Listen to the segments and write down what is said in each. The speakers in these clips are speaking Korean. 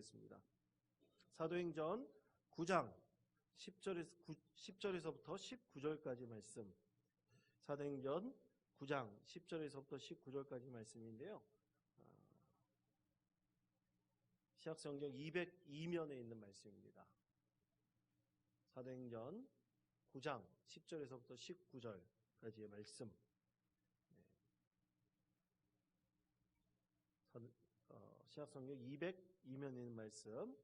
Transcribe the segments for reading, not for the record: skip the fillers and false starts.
하겠습니다. 사도행전 9장 10절에서부터 19절까지 말씀. 사도행전 9장 10절에서부터 19절까지 말씀인데요. 신약성경 202면에 있는 말씀입니다. 사도행전 9장 10절에서부터 19절까지의 말씀. 신약성경 202면에 있는 말씀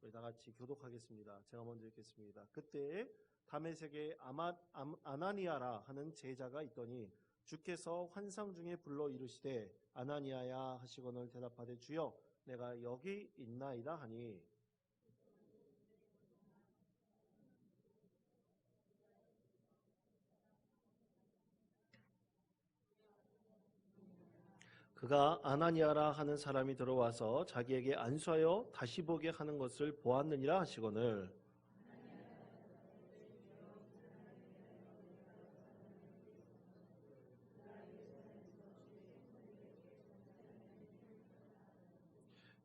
우리 다 같이 교독하겠습니다. 제가 먼저 읽겠습니다. 그때 다메섹에 아나니아라 하는 제자가 있더니 주께서 환상 중에 불러 이르시되 아나니아야 하시거늘 대답하되 주여 내가 여기 있나이다 하니 그가 아나니아라 하는 사람이 들어와서 자기에게 안수하여 다시 보게 하는 것을 보았느니라 하시거늘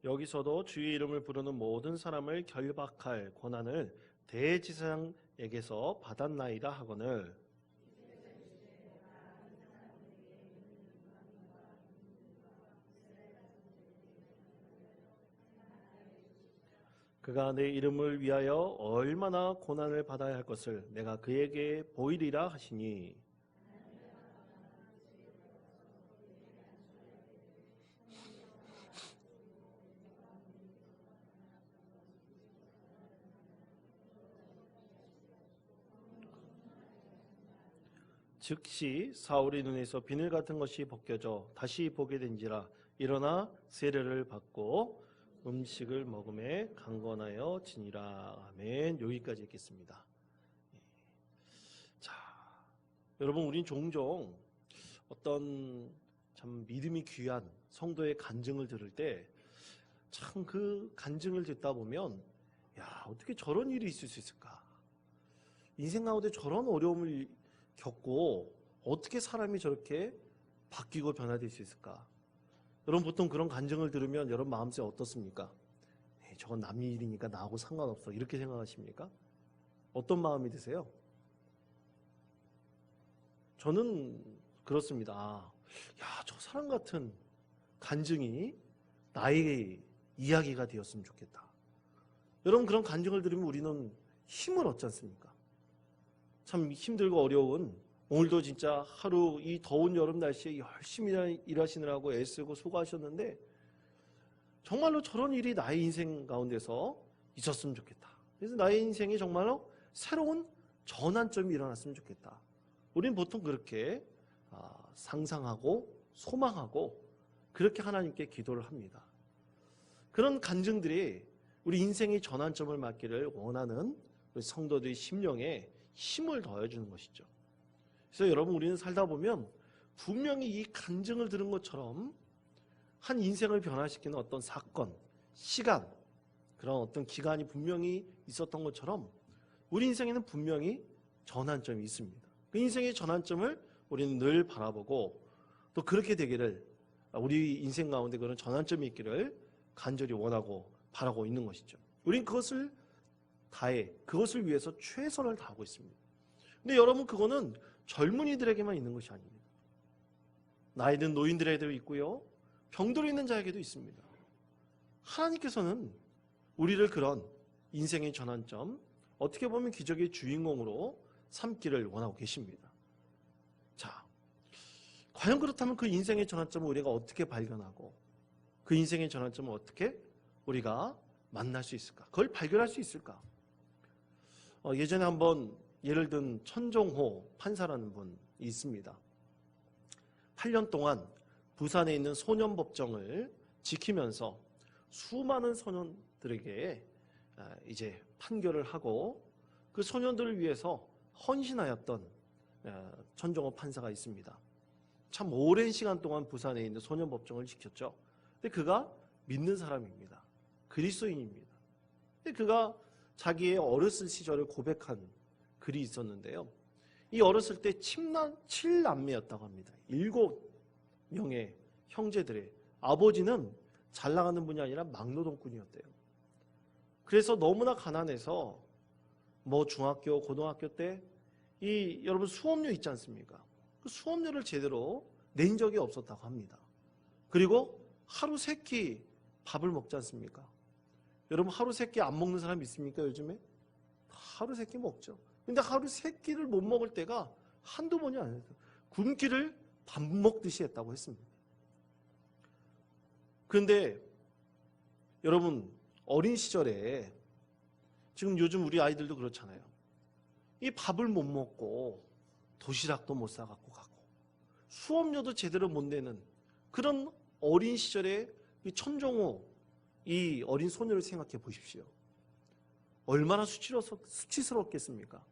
여기서도 주의 이름을 부르는 모든 사람을 결박할 권한을 대제사장에게서 받았나이다 하거늘 그가 내 이름을 위하여 얼마나 고난을 받아야 할 것을 내가 그에게 보이리라 하시니 즉시 사울의 눈에서 비늘 같은 것이 벗겨져 다시 보게 된지라 일어나 세례를 받고 음식을 먹음에 강건하여 지니라. 아멘. 여기까지 읽겠습니다. 자, 여러분 우린 종종 어떤 참 믿음이 귀한 성도의 간증을 들을 때 참 그 간증을 듣다 보면 야 어떻게 저런 일이 있을 수 있을까? 인생 가운데 저런 어려움을 겪고 어떻게 사람이 저렇게 바뀌고 변화될 수 있을까? 여러분 보통 그런 간증을 들으면 여러분 마음속에 어떻습니까? 저건 남 일이니까 나하고 상관없어 이렇게 생각하십니까? 어떤 마음이 드세요? 저는 그렇습니다. 야, 저 사람 같은 간증이 나의 이야기가 되었으면 좋겠다. 여러분 그런 간증을 들으면 우리는 힘을 얻지 않습니까? 참 힘들고 어려운 오늘도 진짜 하루 이 더운 여름 날씨에 열심히 일하시느라고 애쓰고 수고하셨는데 정말로 저런 일이 나의 인생 가운데서 있었으면 좋겠다. 그래서 나의 인생에 정말로 새로운 전환점이 일어났으면 좋겠다. 우리는 보통 그렇게 상상하고 소망하고 그렇게 하나님께 기도를 합니다. 그런 간증들이 우리 인생의 전환점을 맞기를 원하는 우리 성도들의 심령에 힘을 더해주는 것이죠. 그래서 여러분 우리는 살다 보면 분명히 이 간증을 들은 것처럼 한 인생을 변화시키는 어떤 사건, 시간, 그런 어떤 기간이 분명히 있었던 것처럼 우리 인생에는 분명히 전환점이 있습니다. 그 인생의 전환점을 우리는 늘 바라보고 또 그렇게 되기를 우리 인생 가운데 그런 전환점이 있기를 간절히 원하고 바라고 있는 것이죠. 우리는 그것을 다해 그것을 위해서 최선을 다하고 있습니다. 근데 여러분 그거는 젊은이들에게만 있는 것이 아닙니다. 나이 든 노인들에게도 있고요. 병들어 있는 자에게도 있습니다. 하나님께서는 우리를 그런 인생의 전환점, 어떻게 보면 기적의 주인공으로 삼기를 원하고 계십니다. 자, 과연 그렇다면 그 인생의 전환점을 우리가 어떻게 발견하고 그 인생의 전환점을 어떻게 우리가 만날 수 있을까? 그걸 발견할 수 있을까? 예전에 한번 예를 든 천종호 판사라는 분이 있습니다. 8년 동안 부산에 있는 소년법정을 지키면서 수많은 소년들에게 이제 판결을 하고 그 소년들을 위해서 헌신하였던 천종호 판사가 있습니다. 참 오랜 시간 동안 부산에 있는 소년법정을 지켰죠. 근데 그가 믿는 사람입니다. 그리스도인입니다. 근데 그가 자기의 어렸을 시절을 고백한 글이 있었는데요. 이 어렸을 때 7남매였다고 합니다. 7명의 형제들의 아버지는 잘 나가는 분이 아니라 막노동꾼이었대요. 그래서 너무나 가난해서 뭐 중학교, 고등학교 때 이 여러분 수업료 있지 않습니까? 그 수업료를 제대로 낸 적이 없었다고 합니다. 그리고 하루 3끼 밥을 먹지 않습니까? 여러분 하루 3끼 안 먹는 사람 있습니까 요즘에? 하루 3끼 먹죠. 근데 하루 3끼를 못 먹을 때가 한두 번이 아니에요. 굶기를 밥 먹듯이 했다고 했습니다. 그런데 여러분 어린 시절에 지금 요즘 우리 아이들도 그렇잖아요. 이 밥을 못 먹고 도시락도 못 사갖고 가고 수업료도 제대로 못 내는 그런 어린 시절의 이 천정호 이 어린 소녀를 생각해 보십시오. 얼마나 수치스럽겠습니까?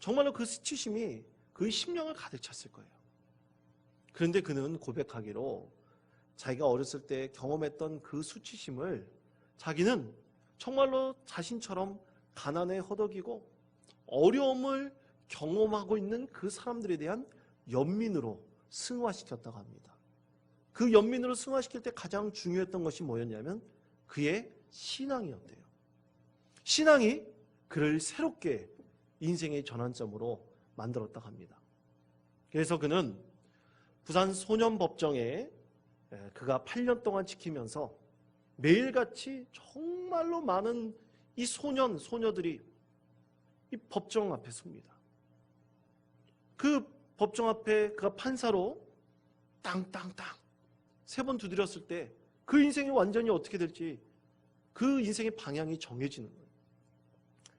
정말로 그 수치심이 그의 심령을 가득 찼을 거예요. 그런데 그는 고백하기로 자기가 어렸을 때 경험했던 그 수치심을 자기는 정말로 자신처럼 가난에 허덕이고 어려움을 경험하고 있는 그 사람들에 대한 연민으로 승화시켰다고 합니다. 그 연민으로 승화시킬 때 가장 중요했던 것이 뭐였냐면 그의 신앙이었대요. 신앙이 그를 새롭게 인생의 전환점으로 만들었다고 합니다. 그래서 그는 부산 소년법정에 그가 8년 동안 지키면서 매일같이 정말로 많은 이 소녀들이 이 법정 앞에 섭니다. 그 법정 앞에 그가 판사로 땅땅땅 3번 두드렸을 때 그 인생이 완전히 어떻게 될지 그 인생의 방향이 정해지는 거예요.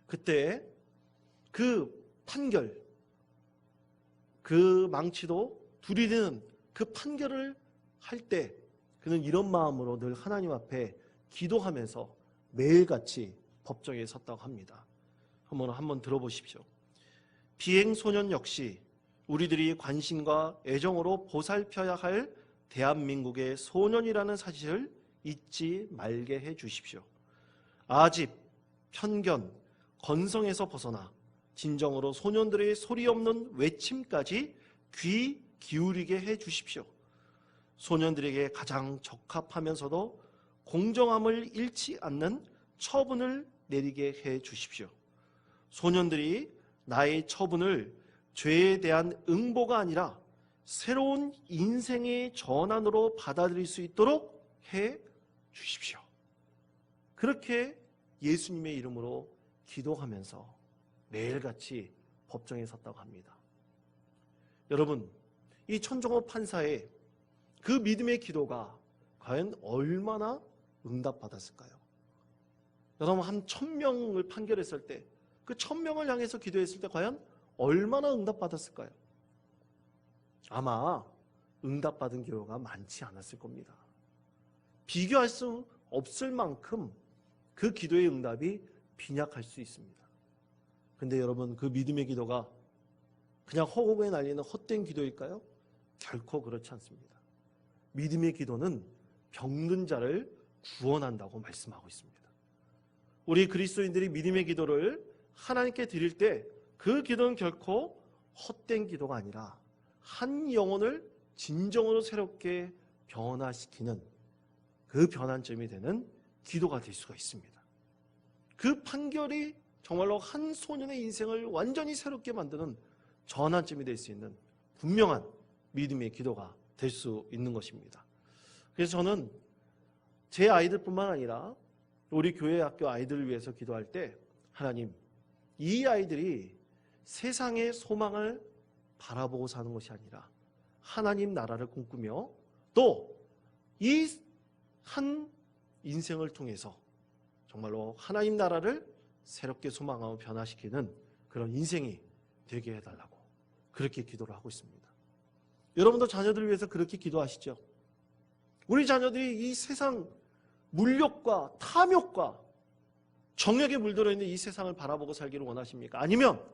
그때 그 판결, 그 망치도 두드리는 그 판결을 할 때 그는 이런 마음으로 늘 하나님 앞에 기도하면서 매일같이 법정에 섰다고 합니다. 한번 들어보십시오. 비행소년 역시 우리들이 관심과 애정으로 보살펴야 할 대한민국의 소년이라는 사실을 잊지 말게 해 주십시오. 아집, 편견, 건성에서 벗어나 진정으로 소년들의 소리 없는 외침까지 귀 기울이게 해 주십시오. 소년들에게 가장 적합하면서도 공정함을 잃지 않는 처분을 내리게 해 주십시오. 소년들이 나의 처분을 죄에 대한 응보가 아니라 새로운 인생의 전환으로 받아들일 수 있도록 해 주십시오. 그렇게 예수님의 이름으로 기도하면서 매일같이 법정에 섰다고 합니다. 여러분, 이 천정호 판사의 그 믿음의 기도가 과연 얼마나 응답받았을까요? 여러분, 한 1000명을 판결했을 때 그 1000명을 향해서 기도했을 때 과연 얼마나 응답받았을까요? 아마 응답받은 경우가 많지 않았을 겁니다. 비교할 수 없을 만큼 그 기도의 응답이 빈약할 수 있습니다. 근데 여러분, 그 믿음의 기도가 그냥 허공에 날리는 헛된 기도일까요? 결코 그렇지 않습니다. 믿음의 기도는 병든 자를 구원한다고 말씀하고 있습니다. 우리 그리스도인들이 믿음의 기도를 하나님께 드릴 때 그 기도는 결코 헛된 기도가 아니라 한 영혼을 진정으로 새롭게 변화시키는 그 변환점이 되는 기도가 될 수가 있습니다. 그 판결이 정말로 한 소년의 인생을 완전히 새롭게 만드는 전환점이 될 수 있는 분명한 믿음의 기도가 될 수 있는 것입니다. 그래서 저는 제 아이들뿐만 아니라 우리 교회 학교 아이들을 위해서 기도할 때 하나님, 이 아이들이 세상의 소망을 바라보고 사는 것이 아니라 하나님 나라를 꿈꾸며 또 이 한 인생을 통해서 정말로 하나님 나라를 새롭게 소망하고 변화시키는 그런 인생이 되게 해달라고 그렇게 기도를 하고 있습니다. 여러분도 자녀들을 위해서 그렇게 기도하시죠? 우리 자녀들이 이 세상 물욕과 탐욕과 정욕에 물들어 있는 이 세상을 바라보고 살기를 원하십니까? 아니면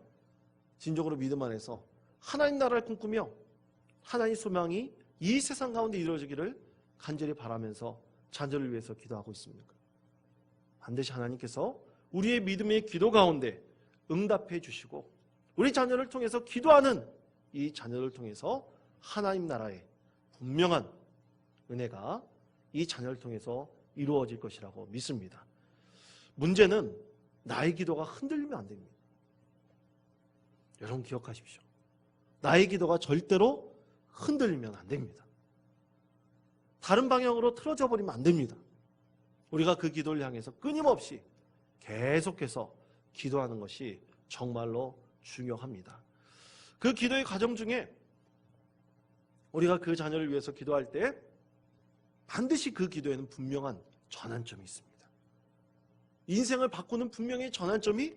진정으로 믿음 안에서 하나님 나라를 꿈꾸며 하나님 소망이 이 세상 가운데 이루어지기를 간절히 바라면서 자녀를 위해서 기도하고 있습니까? 반드시 하나님께서 우리의 믿음의 기도 가운데 응답해 주시고 우리 자녀를 통해서 기도하는 이 자녀를 통해서 하나님 나라의 분명한 은혜가 이 자녀를 통해서 이루어질 것이라고 믿습니다. 문제는 나의 기도가 흔들리면 안 됩니다. 여러분 기억하십시오. 나의 기도가 절대로 흔들리면 안 됩니다. 다른 방향으로 틀어져 버리면 안 됩니다. 우리가 그 기도를 향해서 끊임없이 계속해서 기도하는 것이 정말로 중요합니다. 그 기도의 과정 중에 우리가 그 자녀를 위해서 기도할 때 반드시 그 기도에는 분명한 전환점이 있습니다. 인생을 바꾸는 분명히 전환점이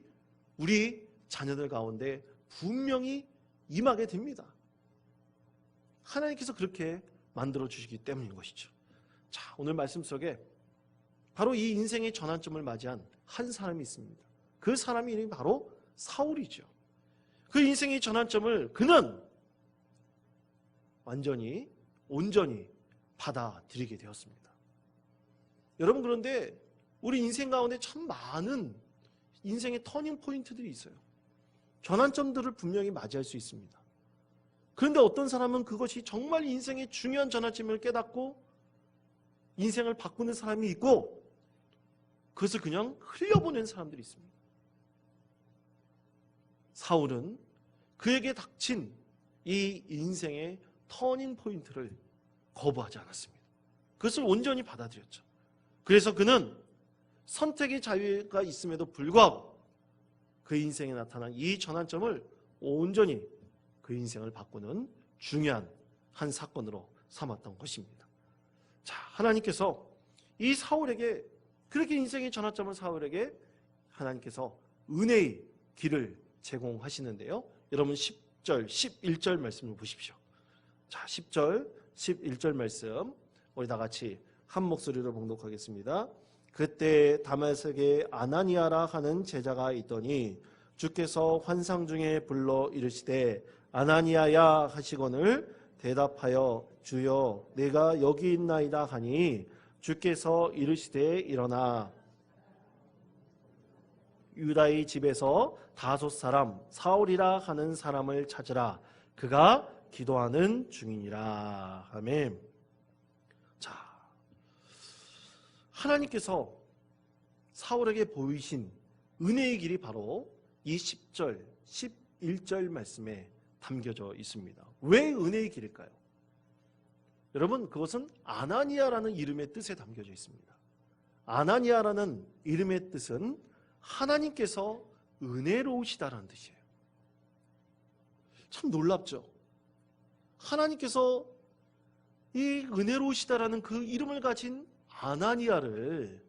우리 자녀들 가운데 분명히 임하게 됩니다. 하나님께서 그렇게 만들어 주시기 때문인 것이죠. 자, 오늘 말씀 속에 바로 이 인생의 전환점을 맞이한 한 사람이 있습니다. 그 사람의 이름이 바로 사울이죠. 그 인생의 전환점을 그는 완전히 온전히 받아들이게 되었습니다. 여러분, 그런데 우리 인생 가운데 참 많은 인생의 터닝 포인트들이 있어요. 전환점들을 분명히 맞이할 수 있습니다. 그런데 어떤 사람은 그것이 정말 인생의 중요한 전환점을 깨닫고 인생을 바꾸는 사람이 있고 그것을 그냥 흘려보내는 사람들이 있습니다. 사울은 그에게 닥친 이 인생의 터닝 포인트를 거부하지 않았습니다. 그것을 온전히 받아들였죠. 그래서 그는 선택의 자유가 있음에도 불구하고 그 인생에 나타난 이 전환점을 온전히 그 인생을 바꾸는 중요한 한 사건으로 삼았던 것입니다. 자, 하나님께서 이 사울에게 그렇게 인생의 전환점을 사울에게 하나님께서 은혜의 길을 제공하시는데요. 여러분 10절, 11절 말씀을 보십시오. 자, 10절, 11절 말씀 우리 다 같이 한 목소리로 봉독하겠습니다. 그때 다메섹에 아나니아라 하는 제자가 있더니 주께서 환상 중에 불러 이르시되 아나니아야 하시거늘 대답하여 주여 내가 여기 있나이다 하니 주께서 이르시되 일어나 유다의 집에서 다섯 사람 사울이라 하는 사람을 찾으라 그가 기도하는 중이니라. 아멘. 자, 하나님께서 사울에게 보이신 은혜의 길이 바로 이 10절, 11절 말씀에 담겨져 있습니다. 왜 은혜의 길일까요? 여러분, 그것은 아나니아라는 이름의 뜻에 담겨져 있습니다. 아나니아라는 이름의 뜻은 하나님께서 은혜로우시다라는 뜻이에요. 참 놀랍죠? 하나님께서 이 은혜로우시다라는 그 이름을 가진 아나니아를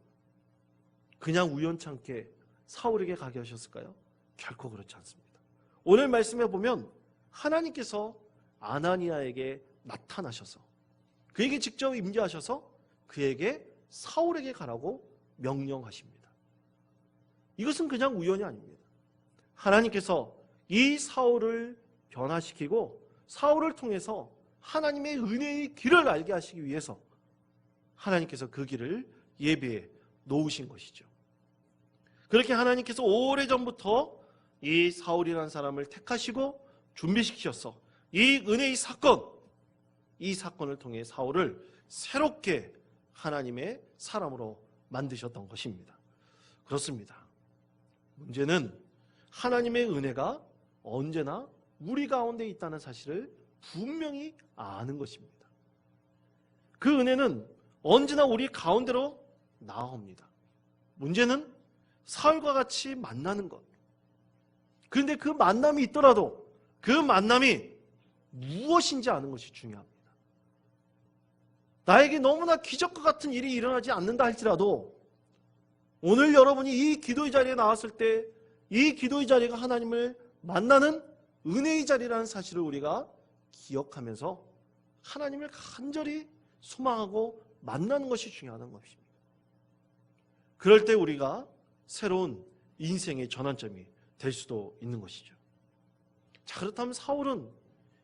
그냥 우연찮게 사울에게 가게 하셨을까요? 결코 그렇지 않습니다. 오늘 말씀에 보면 하나님께서 아나니아에게 나타나셔서 그에게 직접 임재하셔서 그에게 사울에게 가라고 명령하십니다. 이것은 그냥 우연이 아닙니다. 하나님께서 이 사울을 변화시키고 사울을 통해서 하나님의 은혜의 길을 알게 하시기 위해서 하나님께서 그 길을 예비해 놓으신 것이죠. 그렇게 하나님께서 오래전부터 이 사울이라는 사람을 택하시고 준비시키셔서 이 은혜의 사건, 이 사건을 통해 사울을 새롭게 하나님의 사람으로 만드셨던 것입니다. 그렇습니다. 문제는 하나님의 은혜가 언제나 우리 가운데 있다는 사실을 분명히 아는 것입니다. 그 은혜는 언제나 우리 가운데로 나옵니다. 문제는 사울과 같이 만나는 것. 그런데 그 만남이 있더라도 그 만남이 무엇인지 아는 것이 중요합니다. 나에게 너무나 기적과 같은 일이 일어나지 않는다 할지라도 오늘 여러분이 이 기도의 자리에 나왔을 때 이 기도의 자리가 하나님을 만나는 은혜의 자리라는 사실을 우리가 기억하면서 하나님을 간절히 소망하고 만나는 것이 중요한 것입니다. 그럴 때 우리가 새로운 인생의 전환점이 될 수도 있는 것이죠. 자, 그렇다면 사울은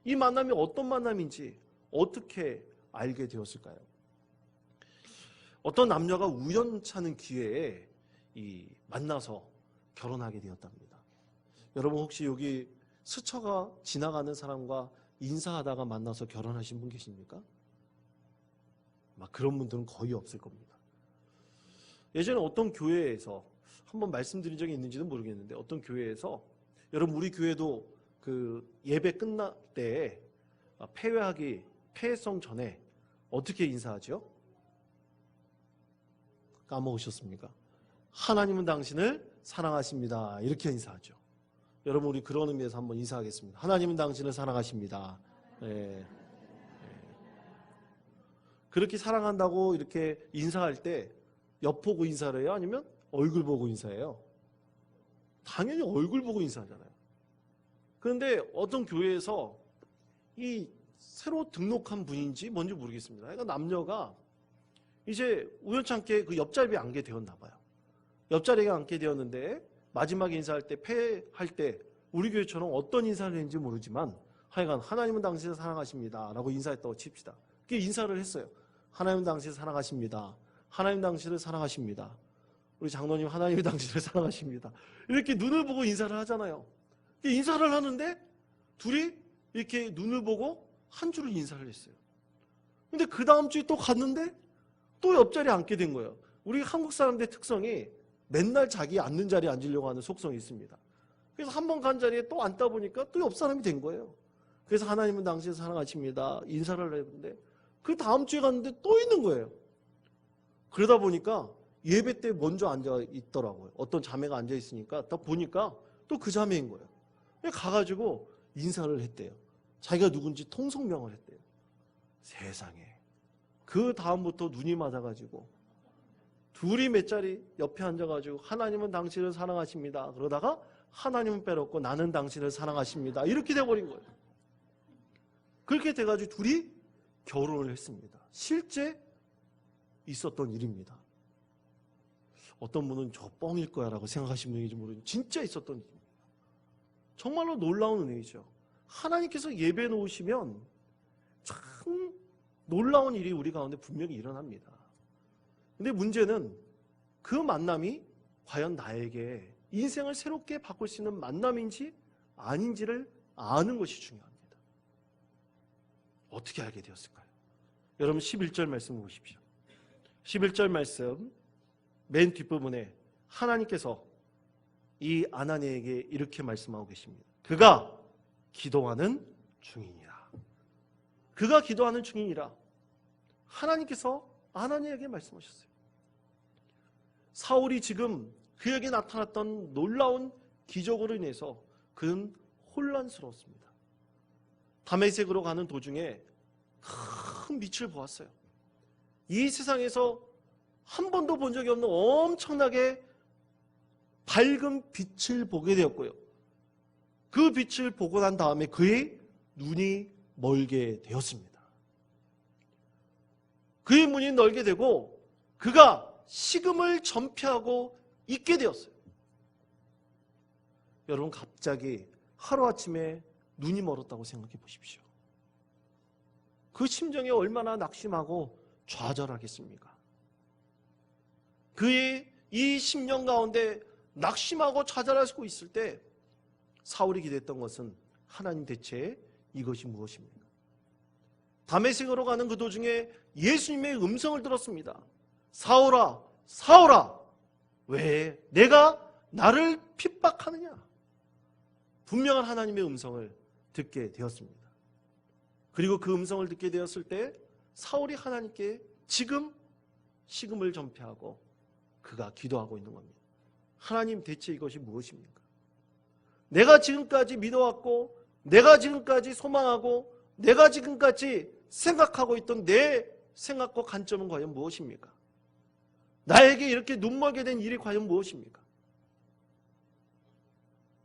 이 만남이 어떤 만남인지 어떻게 알게 되었을까요? 어떤 남녀가 우연찮은 기회에 만나서 결혼하게 되었답니다. 여러분 혹시 여기 스쳐가 지나가는 사람과 인사하다가 만나서 결혼하신 분 계십니까? 아마 그런 분들은 거의 없을 겁니다. 예전에 어떤 교회에서 한번 말씀드린 적이 있는지는 모르겠는데 어떤 교회에서 여러분 우리 교회도 그 예배 끝날 때 폐회성 전에 어떻게 인사하죠? 까먹으셨습니까? 하나님은 당신을 사랑하십니다. 이렇게 인사하죠. 여러분 우리 그런 의미에서 한번 인사하겠습니다. 하나님은 당신을 사랑하십니다. 예. 그렇게 사랑한다고 이렇게 인사할 때 옆 보고 인사를 해요? 아니면 얼굴 보고 인사해요? 당연히 얼굴 보고 인사하잖아요. 그런데 어떤 교회에서 이 새로 등록한 분인지 뭔지 모르겠습니다. 그러니까 남녀가 이제 우연찮게 그 옆자리에 앉게 되었나 봐요. 옆자리에 앉게 되었는데 마지막 인사할 때 폐할 때 우리 교회처럼 어떤 인사를 했는지 모르지만 하여간 하나님은 당신을 사랑하십니다 라고 인사했다고 칩시다. 그 인사를 했어요. 하나님은 당신을 사랑하십니다. 하나님 당신을 사랑하십니다. 우리 장로님 하나님이 당신을 사랑하십니다. 이렇게 눈을 보고 인사를 하잖아요. 인사를 하는데 둘이 이렇게 눈을 보고 한 줄을 인사를 했어요. 근데 그 다음 주에 또 갔는데 또 옆자리에 앉게 된 거예요. 우리 한국 사람들의 특성이 맨날 자기 앉는 자리에 앉으려고 하는 속성이 있습니다. 그래서 한 번 간 자리에 또 앉다 보니까 또 옆 사람이 된 거예요. 그래서 하나님은 당신을 사랑하십니다. 인사를 했는데 그 다음 주에 갔는데 또 있는 거예요. 그러다 보니까 예배 때 먼저 앉아 있더라고요. 어떤 자매가 앉아 있으니까 딱 보니까 또 그 자매인 거예요. 가가지고 인사를 했대요. 자기가 누군지 통성명을 했대요. 세상에. 그 다음부터 눈이 맞아가지고 둘이 몇 자리 옆에 앉아가지고 하나님은 당신을 사랑하십니다. 그러다가 하나님은 빼놓고 나는 당신을 사랑하십니다. 이렇게 돼버린 거예요. 그렇게 돼가지고 둘이 결혼을 했습니다. 실제 있었던 일입니다. 어떤 분은 저 뻥일 거야 라고 생각하시는 분인지 모르겠는데 진짜 있었던 일입니다. 정말로 놀라운 은혜이죠. 하나님께서 예배 놓으시면 참 놀라운 일이 우리 가운데 분명히 일어납니다. 근데 문제는 그 만남이 과연 나에게 인생을 새롭게 바꿀 수 있는 만남인지 아닌지를 아는 것이 중요합니다. 어떻게 알게 되었을까요? 여러분 11절 말씀 보십시오. 11절 말씀 맨 뒷부분에 하나님께서 이 아나니에게 이렇게 말씀하고 계십니다. 그가 기도하는 중이니라. 그가 기도하는 중이니라. 하나님께서 아나니에게 말씀하셨어요. 사울이 지금 그에게 나타났던 놀라운 기적으로 인해서 그는 혼란스러웠습니다. 다메섹으로 가는 도중에 큰 빛을 보았어요. 이 세상에서 한 번도 본 적이 없는 엄청나게 밝은 빛을 보게 되었고요. 그 빛을 보고 난 다음에 그의 눈이 멀게 되었습니다. 그의 눈이 멀게 되고 그가 식음을 전폐하고 있게 되었어요. 여러분 갑자기 하루아침에 눈이 멀었다고 생각해 보십시오. 그 심정이 얼마나 낙심하고 좌절하겠습니까? 그의 이 심령 가운데 낙심하고 좌절하고 있을 때 사울이 기도했던 것은 하나님 대체 이것이 무엇입니까? 다메섹으로 가는 그 도중에 예수님의 음성을 들었습니다. 사울아, 사울아, 왜 내가 나를 핍박하느냐? 분명한 하나님의 음성을 듣게 되었습니다. 그리고 그 음성을 듣게 되었을 때 사울이 하나님께 지금 식음을 전폐하고 그가 기도하고 있는 겁니다. 하나님 대체 이것이 무엇입니까? 내가 지금까지 믿어왔고 내가 지금까지 소망하고 내가 지금까지 생각하고 있던 내 생각과 관점은 과연 무엇입니까? 나에게 이렇게 눈멀게 된 일이 과연 무엇입니까?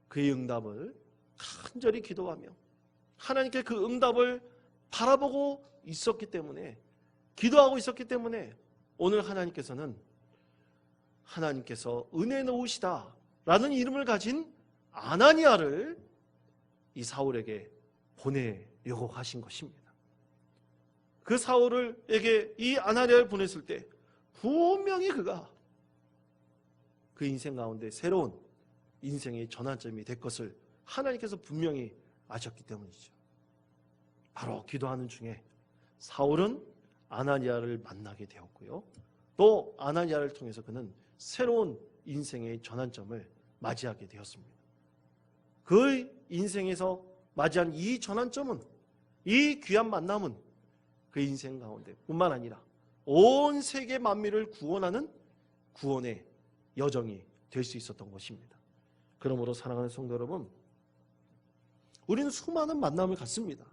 그의 응답을 간절히 기도하며 하나님께 그 응답을 바라보고 있었기 때문에 기도하고 있었기 때문에 오늘 하나님께서 은혜 놓으시다 라는 이름을 가진 아나니아를 이 사울에게 보내려고 하신 것입니다. 그 사울에게 이 아나니아를 보냈을 때 분명히 그가 그 인생 가운데 새로운 인생의 전환점이 될 것을 하나님께서 분명히 아셨기 때문이죠. 바로 기도하는 중에 사울은 아나니아를 만나게 되었고요. 또 아나니아를 통해서 그는 새로운 인생의 전환점을 맞이하게 되었습니다. 그 인생에서 맞이한 이 전환점은, 이 귀한 만남은 그 인생 가운데 뿐만 아니라 온 세계 만민을 구원하는 구원의 여정이 될 수 있었던 것입니다. 그러므로 사랑하는 성도 여러분, 우리는 수많은 만남을 갖습니다.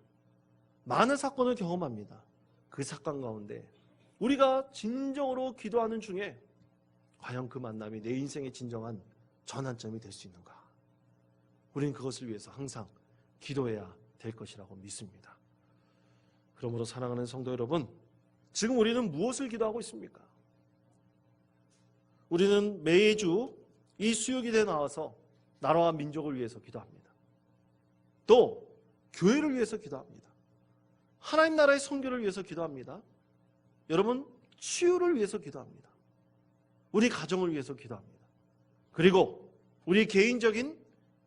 많은 사건을 경험합니다. 그 사건 가운데 우리가 진정으로 기도하는 중에 과연 그 만남이 내 인생의 진정한 전환점이 될 수 있는가? 우리는 그것을 위해서 항상 기도해야 될 것이라고 믿습니다. 그러므로 사랑하는 성도 여러분, 지금 우리는 무엇을 기도하고 있습니까? 우리는 매주 이 수요기도에 나와서 나라와 민족을 위해서 기도합니다. 또 교회를 위해서 기도합니다. 하나님 나라의 선교를 위해서 기도합니다. 여러분, 치유를 위해서 기도합니다. 우리 가정을 위해서 기도합니다. 그리고 우리 개인적인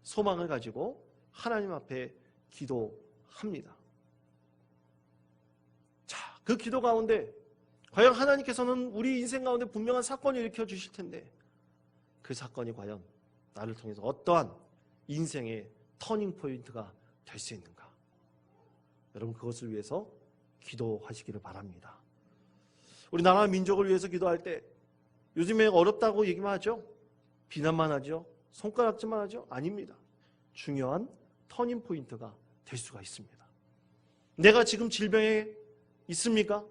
소망을 가지고 하나님 앞에 기도합니다. 자, 그 기도 가운데 과연 하나님께서는 우리 인생 가운데 분명한 사건을 일으켜 주실 텐데 그 사건이 과연 나를 통해서 어떠한 인생의 터닝 포인트가 될 수 있는가? 여러분, 그것을 위해서 기도하시기를 바랍니다. 우리 나라 민족을 위해서 기도할 때 요즘에 어렵다고 얘기만 하죠? 비난만 하죠? 손가락질만 하죠? 아닙니다. 중요한 터닝 포인트가 될 수가 있습니다. 내가 지금 질병에 있습니까?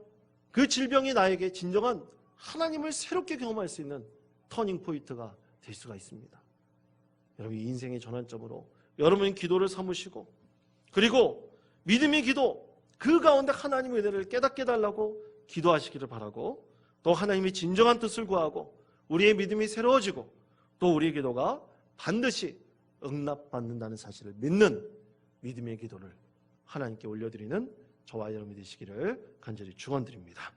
그 질병이 나에게 진정한 하나님을 새롭게 경험할 수 있는 터닝 포인트가 될 수가 있습니다. 여러분, 이 인생의 전환점으로 여러분의 기도를 삼으시고, 그리고 믿음의 기도, 그 가운데 하나님의 은혜를 깨닫게 해달라고 기도하시기를 바라고, 또 하나님의 진정한 뜻을 구하고 우리의 믿음이 새로워지고 또 우리의 기도가 반드시 응답받는다는 사실을 믿는 믿음의 기도를 하나님께 올려드리는 저와 여러분이 되시기를 간절히 축원드립니다.